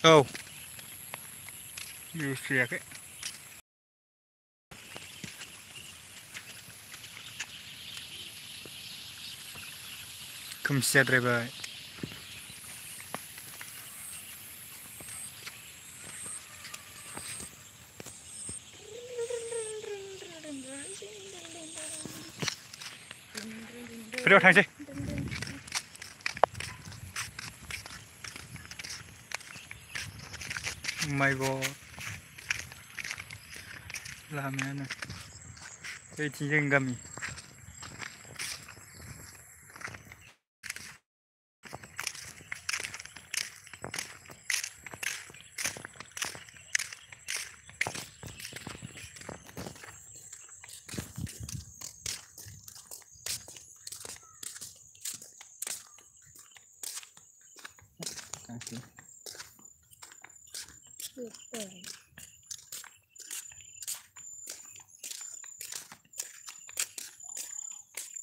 औ भिउस फैयाखै। खोमसि जाद्रायबाय। फैद' थांसै। माइ गड लामायानो बैथिं जोंनि गामि। Super.